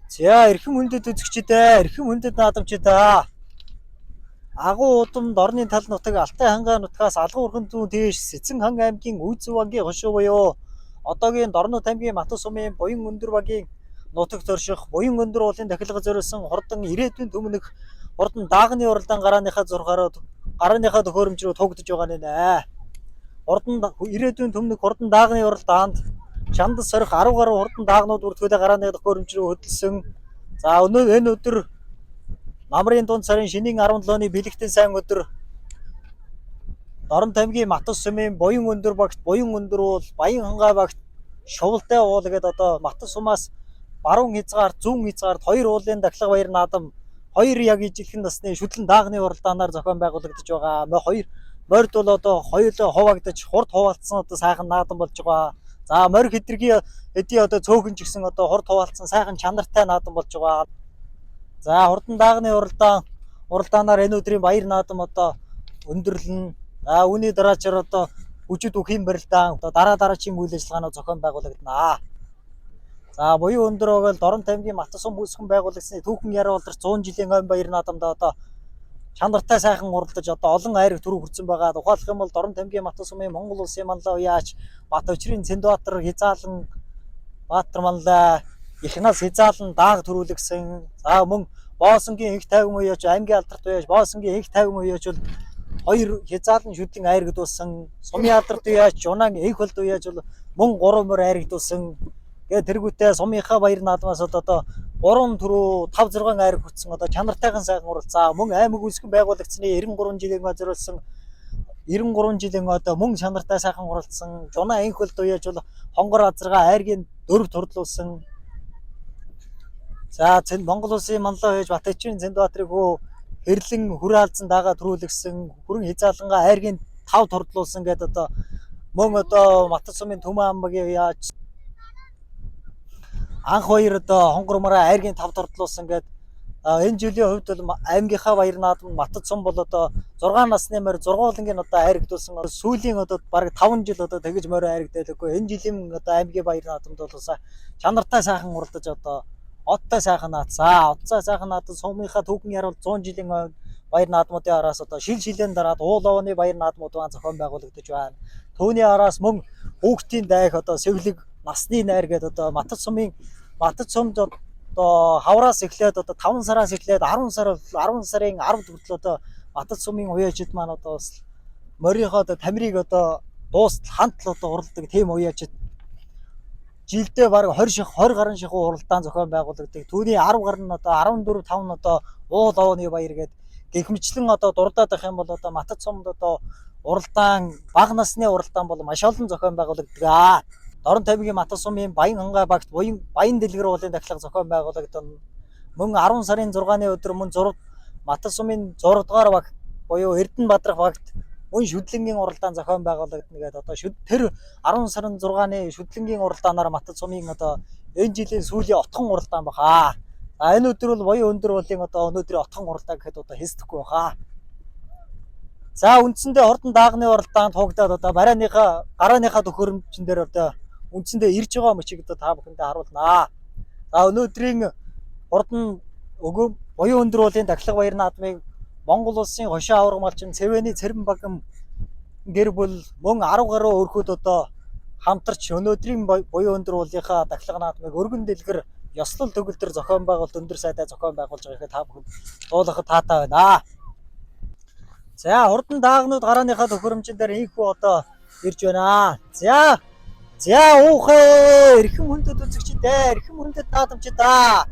За эрхэм хүндэт үзэгчдээ, эрхэм хүндэт наадамчдаа. Агуу удамд орны тал нутаг Алтай хангаа нутгаас Алган урхан зүүн дээш Сэцэн аймгийн Үйзэн вангийн хошуу буюу одоогийн Дорнод аймгийн Матус сумын Буян өндөр вангийн нутагт орших Буян өндөр уулын дахилга зориулсан хурдан ирээдүйн төмнөх хурдан даагны уралдаан гарааныхаа зургаараа гарааныхаа төхөөрөмж рүү тугдж байгаа нэ. Хурдан ирээдүйн төмнөх хурдан даагны уралдаанд Чандас сорих 10 гаруй хурдан даагнууд бүртгүүлээ гарааны төхөөрөмж рүү хөдөлсөн. За энэ өдөр намрын дунд сарын шинийн 17-ны бэлэгтэн сайн өдөр Дорнод аймгийн Матус сумын Буян өндөр багт Буян өндөр уул Баян хангаа багт Шувалтай уул гэдэг одоо Матус сумаас баруун хязгаарт зүүн хязгаарт хоёр уулын дахилга баяр наадам хоёр яг ижилхэн насны шүтлэн даагны уралдаанаар зохион байгуулагдаж байгаа. Хоёр морьд бол одоо хоёулаа хуваагдаж хурд хуваалцсан одоо сайхан наадам болж байгаа. За морь хэдэргийн эдийн одоо цөөхөн ч гэсэн одоо хурд хуваалцсан сайхан чанартай наадам болж байгаа. За хурдан даагны уралдаанаар энэ өдрийн баяр наадам одоо өндөрлөн. За үүний дараачаар одоо хүчит үхийн барилдаан одоо дараагийн үйл ажиллагаанууд зохион байгуулагдана. За буюу өндөр өгөл Дорнод аймгийн Матус сум бүсгэн байгуулагчны түүхэн яруу улирч 100 жилийн ойн баяр наадамд одоо чанартай сайхан уралдаж одоо олон айраг төрөв хүрсэн байгаа. Ухаалах юм бол Дорнод аймгийн Матус сумын Монгол улсын манлай уяач Бат Өчрийн Цэндбаатар хязаалан Баатар манлай их нас хязаалан дааг төрүүлгсэн. За мөн Боосонгийн их тайван уяач аймгийн алдарт уяач Боосонгийн их тайван уяач бол хоёр хязаалан шүтлэн айрагдуулсан. Сумын алдарт уяач Жунаан их болд уяач бол мөн 3 мөр айрагдуулсан. Тэгээ тэргүүтээ сумынхаа баяр наадмаас одоо 3 төрөө 5 6 айраг хүчсэн одоо чанартайхан сайхан уралцаа. Мөн аймаг үүсгэн байгуулагчны 93 жилийн зориулсан 93 жилийн одоо мөн чанартай сайхан уралцсан. Жунаан их болд уяач бол хонгор азаргаа айргийн дөрв турдлуулсан. За Монгол улсын манлай уяач Бат Өчрийн Цэндбаатрыг хөө хэрлэн хүрээ алзан дагаа төрүүлгсэн. Хүрэн хязаалангаа айргийн 5 турдлуулсан гэдэг одоо мөн одоо Матус сумын Төмөн аймгийн уяач анх хоёр одоо хонгормороо айргийн 5 турдлуулсан гэдэг энэ жилийн хувьд бол аймгийнхаа баяр наадам Матус сум бол одоо 6 насны морь 6 улангийн одоо айрагдуулсан. Сүүлийн одоо бараг 5 жил одоо тэгж морь айрагдээлгүй. Энэ жилийн одоо аймгийн баяр наадамд бол чанартай сайхан уралдаж одоо оттой сайхан наацаа. Отцоо сайхан наадам сумынхаа түүхэн яруу 100 жилийн баяр наадмуудын араас одоо шилэн дараад уул овооны баяр наадмууд зохион байгуулагдаж байна. Түүний араас мөн хүүхдийн дайх одоо сэвлэг насны найр гэдэг одоо Матус сумд одоо хавраас эхлээд одоо 5 сараас эхлээд 10 сарын 10 хүртэл одоо Матус сумын уяачид маань одоо морийнхоо одоо тамирыг одоо дуустал хантал одоо уралдаг тийм уяачид жилдээ бараг 20 гаруй шихуу уралдаан зохион байгуулагддаг. Түүний 10 гаруй нь одоо 14 5 нь одоо уул овооны баяр гэдэг гихмичлэн одоо дурдаад ах юм бол одоо Матус сумд одоо уралдаан бага насны уралдаан бол маш олон зохион байгуулагддаг. Дорнод аймгийн Матус сумын Баян хангаа багт Баян дэлгэр уулын дахилга зохион байгуулагдана. Мөн 10 сарын 6-ны өдөр мөн Матус сумын 6 дугаар баг буюу Эрдэнэ Бадрах багт мөн шүдлэнгийн уралдаан зохион байгуулагдана гэдэг одоо тэр 10 сарын 6-ны шүдлэнгийн уралдаанаар Матус сумын одоо энэ жилийн сүүлийн отхон уралдаан баха. За энэ өдөр бол Буян өндөр уулын одоо өнөөдрийн отхон уралдаан гэхэд одоо хэсдэхгүй баха. За үндсэндээ хурдан даагны уралдаанд хугадаад одоо гарааныхаа төхөөрөмжн дээр одоо үндсэндээ ирж байгаа мөчийг одоо та бүхэндээ харуулнаа. За өнөөдрийн хурдан Буян өндөр уулын дахилга баяр наадмыг Монгол улсын хошоо аварга малчин Цэвэний Цэрэн багам гэр бүл мөн 10 гаруй өрхөд одоо хамтарч өнөөдрийн Буян өндөр уулынхаа дахилга наадмыг өргөн дэлгэр ёслол төгөлдөр зохион байгуулалт өндөр сайдаа зохион байгуулж байгааг та бүхэнд дуулгахад таатай байна. За хурдан даагнууд гарааныхаа төхөөрөмжн дээр ийхүү одоо ирж байна. За уухай эрхэм хүндэт үзэгчдээ, эрхэм хүндэт наадамчдаа.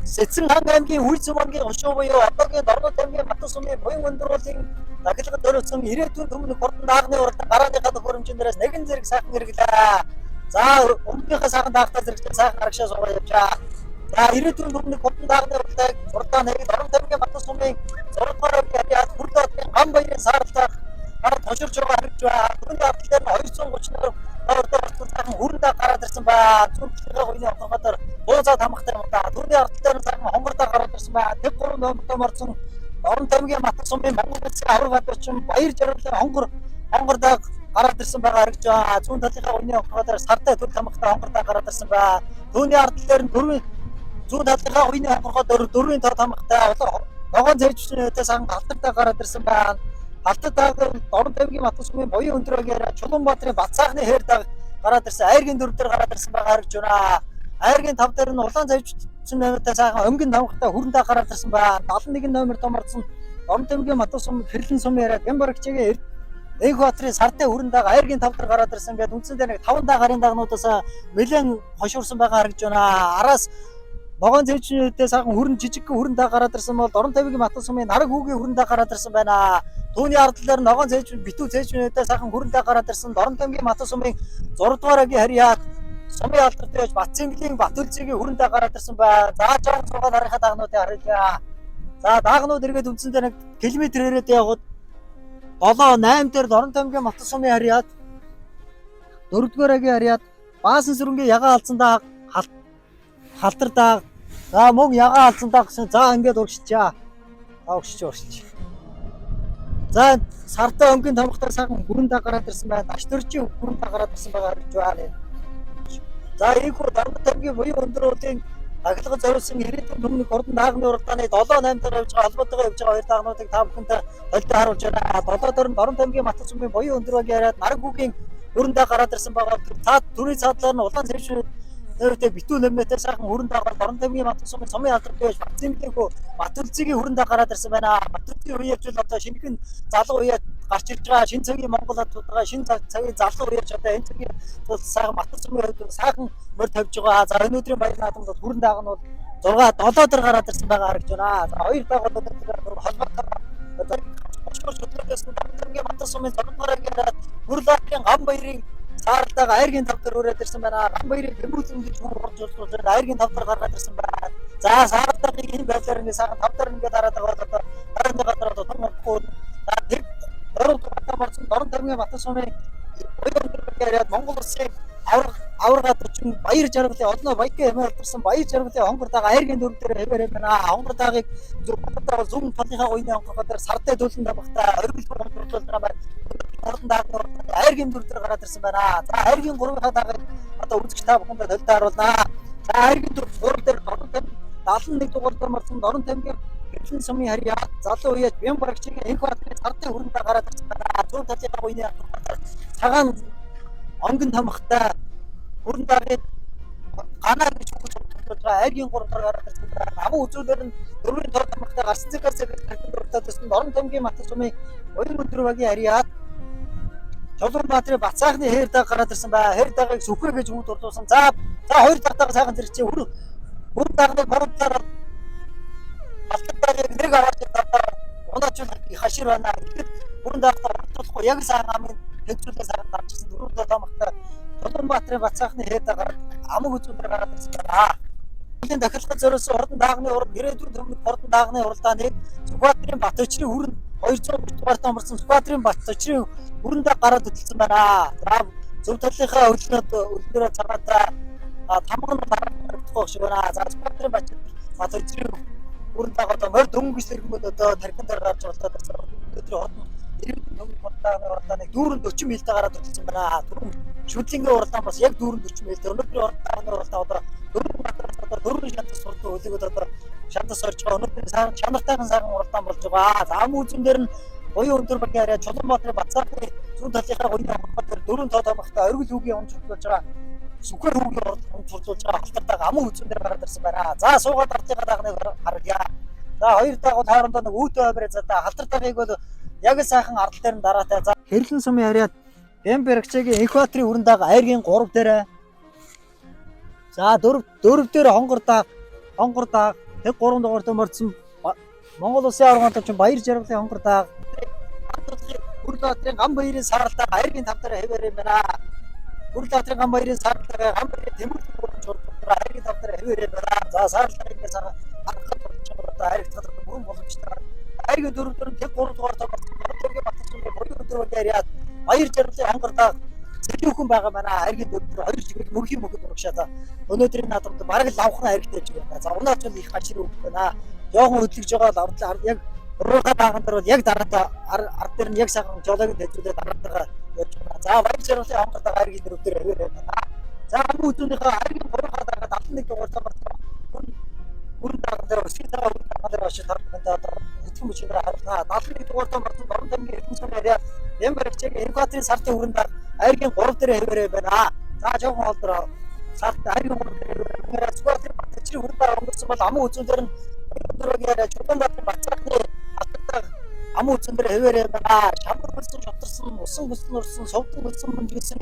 Сэцэн аймгийн Үйзэн вангийн хошуу буюу одоогийн Дорнод аймгийн Матус сумын Буян өндөр уулын дахилгад зориулсан ирээдүйн төмнөх хурдан даагны уралдаан гарааныхаа төхөөрөмжн дээрээс нэгэн зэрэг сайхан хэрэглээ. За өмнөхийнхөө сайхан даагтаа зэрэгтэй сайхан арагшаа суугаад явчаа. За ирээдүйн төмнөх хурдан даагны уралдаан нэг Дорнод аймгийн Матус сумын 6 дугаар авиад Хүрлөөдрийн гам баярын саарлаа тоширч байгаа хэрэгж байна. Түүний ардл дээр 230 ордоорт сайхан хүрэндээ гараад ирсэн ба. Зүрхлэгээ хоёрын хонхотоор буузаад хамахтай юм да. Түүний ардл дээр сайхан хонгордоо гараад ирсэн ба. Тэг гурван номтой морцсон Дорнод аймгийн Матус сумын Монгол улсын аварга гадуучин баяр жаргалын хонгордоо гараад ирсэн байгаа харагдж байна. Зүүн талынхаа хоёрын хонхотоор сартай төл хамахтай хонгордоо гараад ирсэн ба. Түүний ардл дээр зүүн талынхаа уйны хонгорхоо дөрвийн тоо тамгатай ногоон цайжчнээс ан алтартаа гараад ирсэн байна. Алтартаа Дорн таймгийн Матус сумын буян өндрөөгөөр Чулуунбаатарын Бацаахны хээр даг гараад ирсэн. Айргийн 4 дээр гараад ирсэн байгаа харж байна. Айргийн 5 дээр нь улаан цайжчны номертай сайхан өнгөн тамгатай хүрэндээ гараад ирсэн байна. 71 номер томорсон Дорн таймгийн Матус сум хэрлэн сум яриа Гэмбарагчгийн Энх Баатрын сартай хүрэн даага айргийн 5 дээр гараад ирсэн. Ингээд үндсэндээ нэг 5 даагарын дагнуудаас нэлээд хошуурсан байгаа харагдж байна. Араас ногоон цэвчнүүдээс сайхан хүрэн жижиг хүрэн даага гараад ирсэн бол Дорн тавигийн Матус сумын нараг хүүгийн хүрэн даага гараад ирсэн байна. Түүний ардлаар ногоон цэвчнүүд битүү цэвчнүүдээс сайхан хүрэн даага гараад ирсэн. Дорн тавигийн Матус сумын 6 дугаар агийн харьяат сумын алдартай байж Батцэнгэлийн Батүлцгийн хүрэн даага гараад ирсэн байна. За жоо цугаа дарахад дагнуудыг харъя. За дагнууд эргээд үндсэндээ нэг километр ирээд явхад 7-8 дээр Дорн таймгийн Матус сумын харьяат 4-р агийн харьяат Баасан сүрэнгийн ягаан алцсандаа халтар дааг. За мөн ягаан алцсандаа гэсэн. За ингээд урагшчаа. Урагшч. За сартай өнгөний тамхтай сайхан хүрэн дааг гараад ирсэн байна. Даш төрчийн хүрэн дааг гараад ирсэн байгаа гэж байна. За ийхүү Дорн таймгийн буян өндрүүдийн аглагад зориулсан ирээдүйн өмнөх ордон даагны уралдааны 7-8 дээр явж байгаа холбоотойгоо явж байгаа хоёр даагнуудыг та бүхэнд толтой харуулж байна. 7 дээр нь Дорн таймгийн Матус сумын буян өндрөөг яриад нараг хүүгийн хүрэн дааг гараад ирсэн байгаа. Түрийн цаадлаар нь улаан цэвчнүүд нэртэй битүү нэмнэтэй сайхан хүрэн дааг Дорн таймгийн Матус сумын сумын алдартай байж Батцэнгэлийнхүү Батүлцгийн хүрэн дааг гараад ирсэн байна. Батүлцгийн үеэрч бол одоо шинэхэн залуу үеэд гарч ирж байгаа шинэ цагийн Монгол хадуудаа шинэ цагийн залуу үеэрч одоо энэ цагийн сайхан Матус сумын хувьд сайхан мөр тавьж байгаа. За өнөөдрийн баяр наадамд бол хүрэн дааг нь бол 6-7 дээр гараад ирсэн байгаа харагдж байна. За хоёр даагууд өнөөдөр холбоотой одоо очгоор хөтлөөс нь Дорн таймгийн Матус сумын 6 дугаар агийн Гүрлаатын Гамбаярын саартайг айргийн 5 дээр өрөөд ирсэн байна. Гамбаярыг тэмүүлэн гэж хурж улсуулж айргийн 5 дээр гаргаад ирсэн байна. За саартайг энэ байдлаар ингэ сайхан 5 дээр ингэ дараад байгаа бол одоо дараагийн гадар одоо томоохгүй. За тэр Дорн таймгийн Матус сумын буян өндрөөр яриад Монгол улсын аварга төрчин баяр жаргалын одноо баякын хямаарсан баяр жаргалын хонгор даага айргийн 4 дээр хэвээрээ байна. Хонгор даагийг зүүн талынхаа уйны хонгор дээр сартай дүүлэн давхтай оргил хонгорлуулж байгаа байна. Ордон даагны айргийн 4 дээр гараад ирсэн байна. За айргийн 3-ийнхаа даагийг одоо үзэгч та бүхэнд толтой харуулнаа. За айргийн 4 дээр Дорн тайм 71 дугаар дээр марсан Дорн таймгийн хэрлэн сумын харьяат залуу үеэд Бямбарагчгийн Энх Баатрын сартай хүрэн дааг гараад ирсэн байна. Зүүн талынхаа уйны хонгор цагаан онгон тамхтай хүрэн даагийг ганаа гэж хүсэж байгаа айргийн 3 дараа гараад ирсэн байна. Амын үзүүлэлт нь 4-ийн тоо тамхтай гарсан цэгээс дахин дуртаад ирсэн Дорн таймгийн Матус сумын уян өндрөөгийн харьяат Чулуунбаатарын Бацаахны хээр дааг гараад ирсэн байна. Хээр даагийг сүхвэ гэж хүүд дурдуулсан. За хоёр дагтайгаа сайхан зэрэгчээ хүрэн даагныг боромтлоор алтартайг нэг аваад тавтаа унаачулах хашир байна. Тэгэхэд хүрэн даагтаа боромтлохгүй яг сайхан амын тэнцвэрлээ сайхан гарчсан 4 тамхтай Чулуунбаатарын Бацаахны хээр дааг амаг үзүүлэлт гараад ирсэн байна. Уулын дахирлахад зориулсан ордон даагны ирээдүйн өмнөх ордон даагны уралдааныг Сүхбаатарын Батөчрийн хүрэн 230 дугаарт амарсан Сүхбаатарын Батөчрийн хүрэн дааг гараад хөдөлсөн байна. За зөв талынхаа хөлнөөр цагаатай тамган дарагдах шиг байна. За Сүхбаатарын Батөчрийн хүрэн дааг одоо морь дөнгөж тэрхмэд одоо тархин дээр гарч болоод өдрийн хотно ирээдүйн өмнөх уралдааныг дүүрэн 40 мильтэй гараад хөдөлсөн байна. Шүтлэнгийн уралдаан бас яг дүүрэн 40 мильтэй. Өнөөдрийн уралдаан одоо дөрвөн шантас сурдаг үлэгүүд одоо шантас орж байгаа. Өнөөдөр чанартайхан сайхан уралдаан болж байгаа. За ам үзэн дээр нь буян өндөр багийн харьяа Чулуунбаатарын Бацаахны зүүн талынхаа уйны хонгор дээр 4 тоо тамхтай оргил хүүгийн онцлуулж байгаа. Сүхвэ хүүгийн онцлуулж байгаа халтартайг амын үзэн дээр гараад ирсэн байна. За суугаад артынхаа дагныг харъя. За хоёр даагууд хоорондоо нэг үүдээ авираа за халтартайгийг бол яг сайхан ардал дээр нь дараатай. За хэрлэн сумын харьяат Бямбарагчгийн Энх Баатрын хүрэн дааг айргийн 3 дээр. За 4 дээр хонгор дааг тэг 3 дугаарт мордсон Монгол улсын аваргаантай баяр жаргалын хонгор дааг Гүрлаатын Гамбаярын саартайг айргийн 5 дээр хэвээр юм байна. Гүрлаатын Гамбаярын саартайг Гамбаярын тэмүүлэн бүрж байгаа айргийн 5 дээр хэвээр юм байна. За саартайг ингэж хатгах болчихсон айргийн 5 дээр боломжтой. Айргийн 4 дээр тэг 3 дугаарт мордсон Матус сумын буян өндрөөг яриад баяр жаргалын хонгор дааг зөвхөн байгаа байна. Айргийн 4 дээр 2 жигээр мөрхийн урагшаа. Өнөөдрийн наадамд бараг лавхан айргтай гэж байна. За унаач бол их хашир үг байна. Жохон хөдлөж байгаа авдлаа яг уруугаа дааган дээр бол яг дараатаа ард дээр нь яг сайхан жолоог тэжүүлээд дараатаа явж байна. За баяр жаргалын хонгор дааг айргийн 4 дээр хэвээр байна. За ам үзүүнийхээ айргийн 3 даагаад 71 дугаар дээр өсгий цагаан уран дээр очиж тархинд одоо хэдхэн мөчөөр харна. 71 дугаартаа болсон Дорн тамгийн эрдэнэ цомын яриа Ямбар хичээг Экваторын сартын хүрээнд айргийн 3 дээр хэвээрээ байна. За жоохон холдроо сарт айргийн 3 дээр хэвээрээ Скватрын батчрын хүрээнд өнгөрсөн бол амын үзүүн дээр нь өдрөгийн Чулуунбаатарын бацаахны хатдаг амын үзүүн дээр хэвээрээ байна. Шамбар хөлсөн шоторсон, усан хөлсөн урсан, совдон хөлсөн мөнгөсөн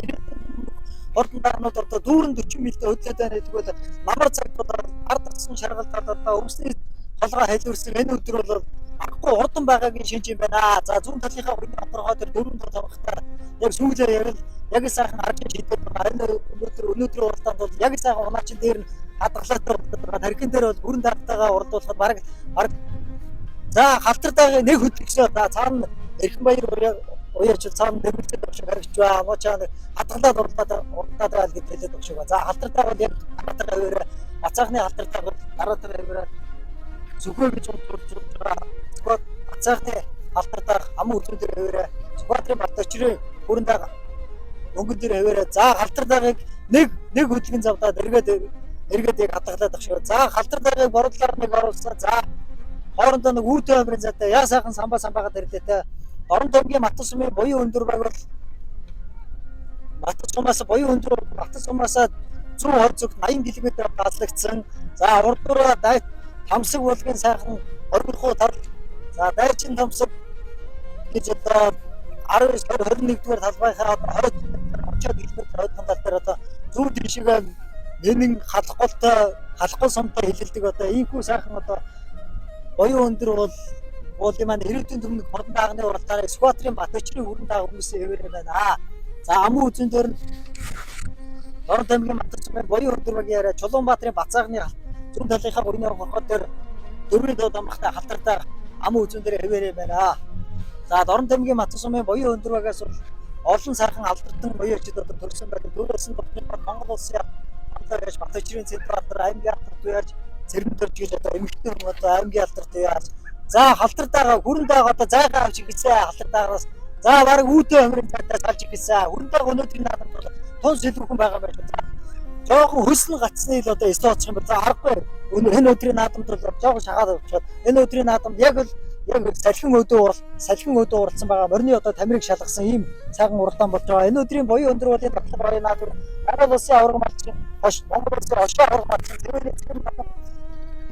ордон дарнууд одоо дүүрэн 40 милдэ хөдлөд байна гэдэг бол намар цагтууд ардсан шаргалдаад одоо өмсний толгой хэлвэрсэн энэ өдөр бол аггүй урдан байгаагийн шинж юм байна. За зүүн талынхаа хүний хамтрахаа тэр дөрвөн толгойтой яг сүүлээр ярил яг сайхан харж шийдэл байна. Энэ өнөөдрийн уралдаанд бол яг сайхан унаачин дээр нь хадгалаатай байгаа. Тархин дээр бол бүрэн дартаагаа уралдуулахад баг за халтартайгаа нэг хөдөлгөсөө за цаана Эрхэнбаяр уяач цаана нэмэлтээр өгч харагч ба мочаа хадгалаад уралдаад байл гэж хэлээд өгч байгаа. За халтартайгаа бол яг хатартайгаа хаваараа бацаахны халтартайгаа дараатайгаа хаваараа зүгөө гэж бодож байгаа. Сквад бацаахны халтартайгаа амын үзүүн дээр хаваараа Сквадрын батчрын хүрээнд өнгөн дээр хаваараа за халтартайгааг нэг хөдөлгөн завдаад эргээд яг хадгалаад өгч байгаа. За халтартайгааг борлуулаар нэг оруулсан. За хоорондоо нэг үүдээ амрын зайтай яа сайхан самбаагаад ирлээ те. Дорн тамгийн Матас сумын буян өндөр баг бол Матас сумаас буян өндөр Матас сумаас 120 зүг 80 км дадлагдсан. За урдуура дайт тамсаг болгын сайхан оргилхуу тал. За дайчин тамсаг гэж одоо 19-21-р талбайхаа 20 км тал дээр одоо зүүн тишгээ нэнэн халахгүй сумтай хилэлдэг одоо ийхүү сайхан одоо буян өндөр бол маань ирээдүйн төмнөг хордон даагны уралдаараа Скватрын батчрын хүрэн дааг хүмүүсээ хэвээрээ байна. За амын үзүүн дээр нь Дорн тамгийн Матас сумын буян өндөр багийн яриа Чулуунбаатарын бацаахны зүүн талынхаа бүрийн хорхоо дээр дөрвийн доод амхтай халтартай амын үзүүн дээр хэвээрээ байна. За Дорн тамгийн Матас сумын буян өндөр багаас бол олон сайхан алдартан буяачид одоо төрсөн байдаг. Дөрөвсөн дотны Монгол улсын хамтлагч батчрын центр алдар аймгийн алдарт уяаж цэрэн төрж гэж одоо эмэгтэй хүн одоо аймгийн алдарт уяаж за халтартайгаа хүрэнтэйгээ одоо зайгаа авч гисэн халтартайгаас за баг үүдээ амрын цайтаас авч гисэн хүрэнтэйгээ өнөөдрийн наадамд бол тун сэлбэрхэн байгаа байж байна. Жоохон хөлсөн гацсны л одоо эстооцох юм бол за аргагүй энэ өдрийн наадамд бол жоохон шагаад авчихад энэ өдрийн наадамд яг салхин өдөө уралдсан байгаа морины одоо тамирыг шалгасан ийм цагаан уралдаан болж байгаа. Энэ өдрийн буян өндөр болын батлага баян наадам Монгол улсын авраг малчин хош Монгол улсын хошоо авраг малчин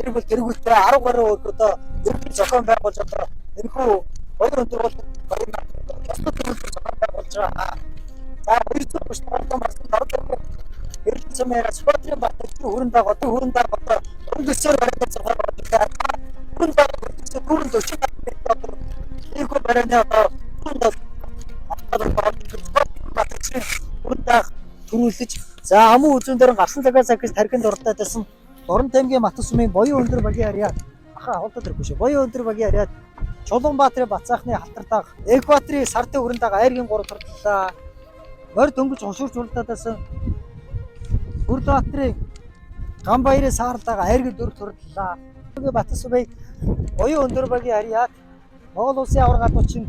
тэр бол тэргүүтээ 10 гаруй одоо ерөнхий зохион байгуулж одоо энэхүү буян өндөр бол баян наадам ёслол төлөвлөлт зохион байгуулж байгаа. За 230 марсан дөрвөн эрдэнэ цомын Скватрын батчрын хүрэн дааг одоо өнгөсөөр барайд зохион байгуулж байгаа. Хүрэн дааг дүүрэн 40 метр ийхүү барайны одоо батчрын хүрэн дааг төрүүлж за амын үзүүн дээр гарсан цагаас ахиж тархинд уралдаад байсан Дорн тамгийн Матас сумын буян өндөр багийн яриа хавтад ирэхгүй шүү. Буян өндөр багийн яриа Чулуунбаатарын бацаахны халтартаа Экваторын сартын хүрээнд айргийн 3 турлаа. Морь дөнгөж хушуурч уралдаад байсан Бүрдбаатарын Ганбаярын саарлаа айргийн 4 турлаа. Матас сумын буян өндөр багийн яриад Монгол улсын авраг гадуучин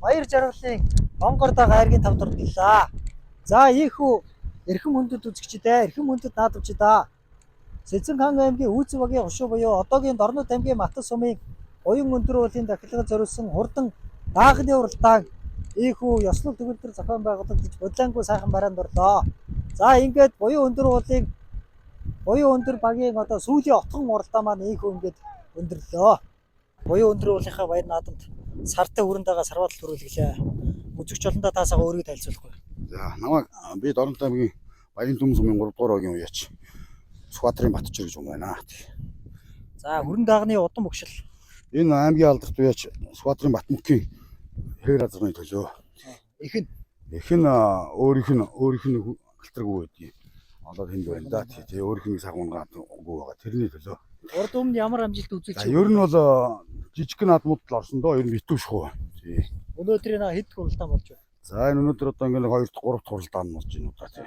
Баяр жаргалын Монгордог айргийн 5 турлаа. За ийхүү Эрхэм хүндэт үзэгчдээ, эрхэм хүндэт наадамчдаа Сэцэн хаан аймгийн Үүзэн багийн хошуу буюу одоогийн Дорнод аймгийн Матас сумын буян өндөр уулын дахилгад зориулсан хурдан даагны уралдаан ийхүү ёслол төгөлдөр зохион байгуулагдаж бодлоонгүй сайхан бараанд орлоо. За ингээд буян өндөр багийн одоо сүүлийн отхон уралдаан маань ийхүү ингээд өндөрлөө. Буян өндөр уулынхаа баяр наадамд сартаа хүрээнд байгаа сарвал төрүүлгэлээ. Үзэгч олондоо таасаага өөрийгөө танилцуулахгүй. За намайг би Дорн тамгийн Баян Түмэн сумын 3 дугаар багийн уяач Скватрын батчир гэж юм байна. За хүрэн даагны удам өгшил. Энэ аймгийн алдарт уяач Скватрын Батмөнхийн хэр азрын төлөө. Их нь өөрийнх нь галтраггүй байдгийг. Одоо тэнд байна да. Тэгээ өөрийнх нь сагунгаа үгүй байгаа. Тэрний төлөө. Урд өмнө ямар амжилт үзүүлж байна? Ер нь бол жижиг наадмууд л орсон доо. Ер нь битүүшгүй. Тий. Өнөөдрийн хэд уралдаан болж байна? За энэ өнөөдөр одоо ингээд 2 3 уралдаан болж байна удаа тий.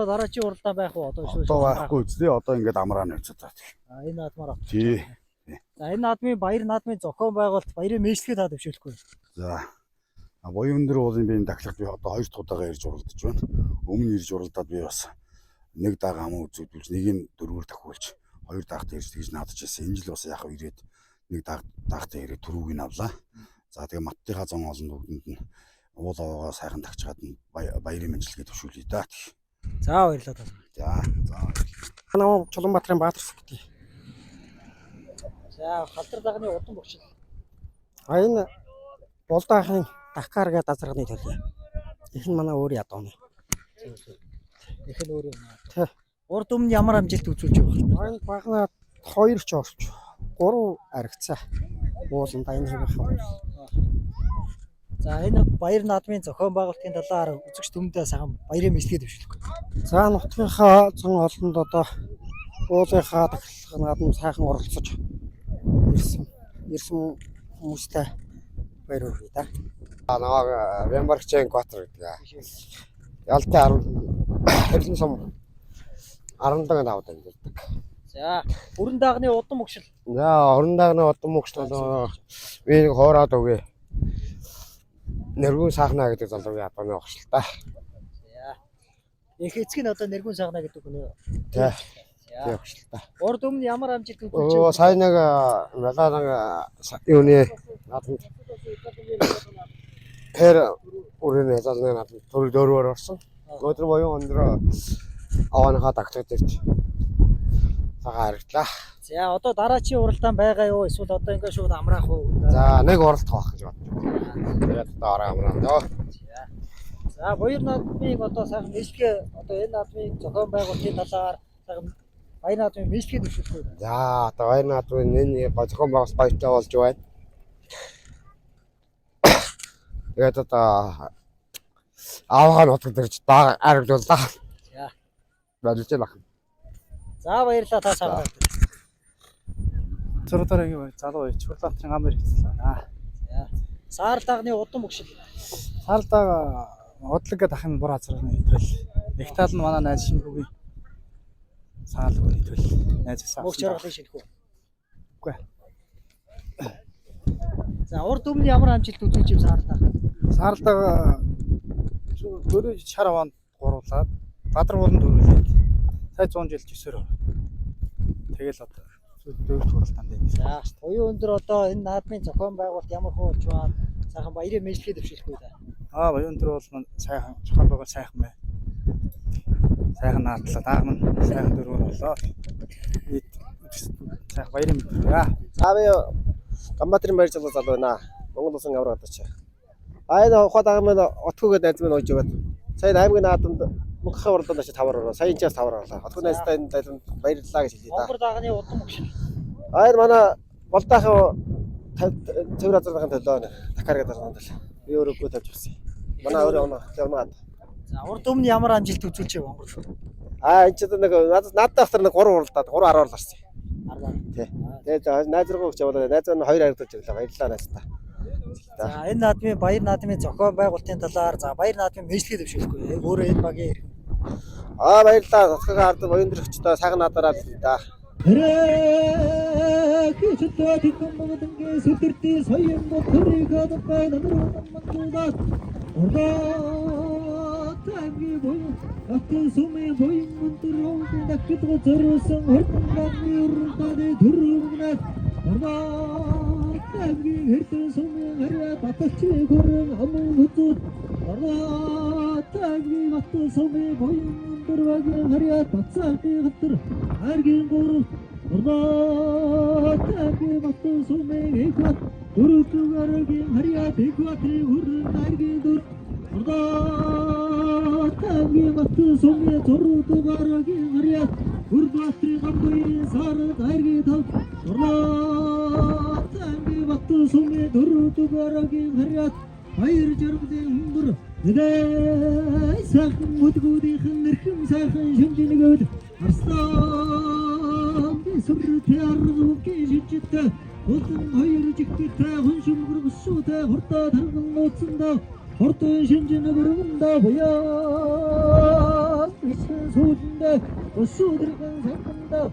Дараагийн уралдаан байх уу? Одоо байхгүй үстэй. Одоо ингээд амраа навцаа тий. Энэ наадмаар авчих. Тий. За энэ наадмын баяр наадмын зохион байгуулалт баярын мэдлэгээ та дэвшүүлэхгүй. За буян өндөр уулын би энэ дахилгад би одоо 2 дахь удаага ирж уралдаж байна. Өмнө ирж уралдаад би бас нэг даага хамаа үзүүлж нэг нь 4-өр дахиулж хоёр дагтаа ирж тэгж наадаж ирсэн. Энэ жил бас яг ирээд нэг дагтаа ирээд түрүүг нь авлаа. За тэгээ маттынхаа зон олон бүгдэнд нь уул аваагаа сайхан тагчгаад нь баярын мэндэлгээ төвшүүлье да. За баярлалаа тал. За. Намаа Чулуунбаатарын Баатар сүхтэй. За халдар дагны удам богшил. Энэ Булдаахын Дакар гэдэг азарганы төлөө. Их нь манай өөр ядууны. Их нь өөр юм. Тий. Урд өмнө ямар амжилт үзүүлж байгаа Энэ багнаа 2 ч орч 3 аригцаа. Ууланда энэ хэвээр. За энэ баяр наадмын зохион байгуулалтын талаар үзэгч түмэндээ сайхан баярын мэдлэгээ төвшүүлэх. За нутгийнхаа зан олонд одоо уулынхаа тахилгын наадам сайхан оролцож ирсэн хүмүүстэй баяр хүргэе да. Намайг Вембаргчэн Готер гэдэг. Ялтай 10 сум 15 даваад амьддаг. За бүрэн дагны удам богшил. За орон дагны удам мөгчл би хоороод өгье. Нэргүүн сахна гэдэг залуугийн ядууны багш л та. За. Их эцэг нь одоо нэргүүн сагна гэдэг хүн үү? Тий. За. Багш л та. Урд өмнө ямар амжилт үзүүлж Оо сайн нэг меланаг юуны надад тэр үрэн ялалны надад төр дөрөөр орсон. Өдөр боёо өндөр авааныхаа тагтагт ирж цагаан харагдлаа. За одоо дараачийн уралдаан байгаа юу? Эсвэл одоо ингээ шууд амраах уу? За нэг уралдах байх гэж бодлоо. Тэгээд одоо араа амраа. За баяр наадмын одоо сайхан мэдлэгээ одоо энэ наадмын зохион байгуулалтын талаар сайхан баяр наадмын мэдлэгээ төвшүүлэх үү? За одоо баяр наадмын энэ зохион байгуулалт баяртай болж байна. Тэгээд одоо аваа нутагт ирж ариглууллаа. За. Баярлж байна. За баярлалаа та сайхан. Зурдарагийн залуу Чулуунбаатарын ам хэрэгцлээ. За. Саар дагны удам богшил. Саалдаа удлаг гэдэг ахын бур азарганы төл. Их тал нь манай найз шингүүгийн саалгын төл. Найз Мөх жаргалын шинэхүү. Үгүй. За урд өмнө ямар амжилт үзүүлж юм саар даг? Саалдаа дөрөв шар аваанд гуруулаад Бадар ууланд дөрвөлээд сая 100 жил жисээр. Тэгэл одоо дөрөвт хуралдаанд байна. За оюун өндөр одоо энэ наадмын зохион байгуулалт ямар хөөж байна? Сайхан баярын мэдлэгээ төвшүүлэх үү? Оюун өндөр бол сайхан зохион байгуулалт сайхан байна. Сайхан наадлаа. Даам нь сайхан дөрвөр болоо. Нийт сайхан баярын мэдлэгээ. За би Гамбатрын баяр залуу залуу байна. Монгол улсын авраг одооч. Энэ ухаад агам отгоогод найз минь ууж өгöd. Сая аймгийн наадамд мөнхөө уралдаанд очиж 5-аар ороо. Сая энэчээс 5-аар орлоо. Отгоо найзтай энэ дайланд баярлалаа гэж хэлье да. Монгол дагны удам богшил. Баяр манай Булдаахын цэвэр азаргын төлөө Дакар гэдэг азаргын төлөө. Би өөрөөгөө тавьж өгсөн. Манай өөрөө явнаад. За урд өмнө ямар амжилт үзүүлж байгаа Монгол? Энэ ч нэг надад автар нэг 3 уралдаад 3 10 орсон. Тий. Тэгээд найз руу өгч явуулаа. Найз нь 2 харагдаж ирлээ. Баярлалаа найзтай. За энэ наадмын баяр наадмын зохион байгуулалтын талаар за баяр наадмын мэдлэгээ төвшүүлэхгүй. Өөрөө энэ багийн хэрэг. Баярлалаа. Цоцгогийн ард буян дэрэгчтэй сайхан надараа л да. Хэрэхтэй тэтгэн модонгийн сүдэрти соён моторыг адапай намруудаас ордоотаги боён атэн сүмэ боён мөнтөрөнд дакт зориулсан хортонгийн урданы төрөвнөөс ордоотаги хэрхэн сүмэ хараа батчи хөрөн амун хүзүүд ордоотаги атэн сүмэ боён мөнтөрөгийн хараа бацаалти хатар аргийн гурав ордоотаги атэн сүмэ экват дөрөвдүгээргийн хараа экватрын хөрөн аргийн дөр ордоотаги атэн сүмэ дөрөвдүгээргийн хараа Урбатрын гамбын сард аргийн тав ордоотаги атэн сүмэ дөрөвдүгээргийн хараа Баяр жаргалын хүмбэр нэлээ сайхан өдгүүдийнхэн нэрхэн сайхан шимжинэгөөд арслан би сүртэй аргуугийн шижигтэй улан хоёр жигтэй хүн шүмгэр гүшүүтэй хурдаа тарган нууцсандаа хурдан шимжинэг өргөндөө буяа исэн сүүдэндээ гүшүүдэрхэн сайхандаа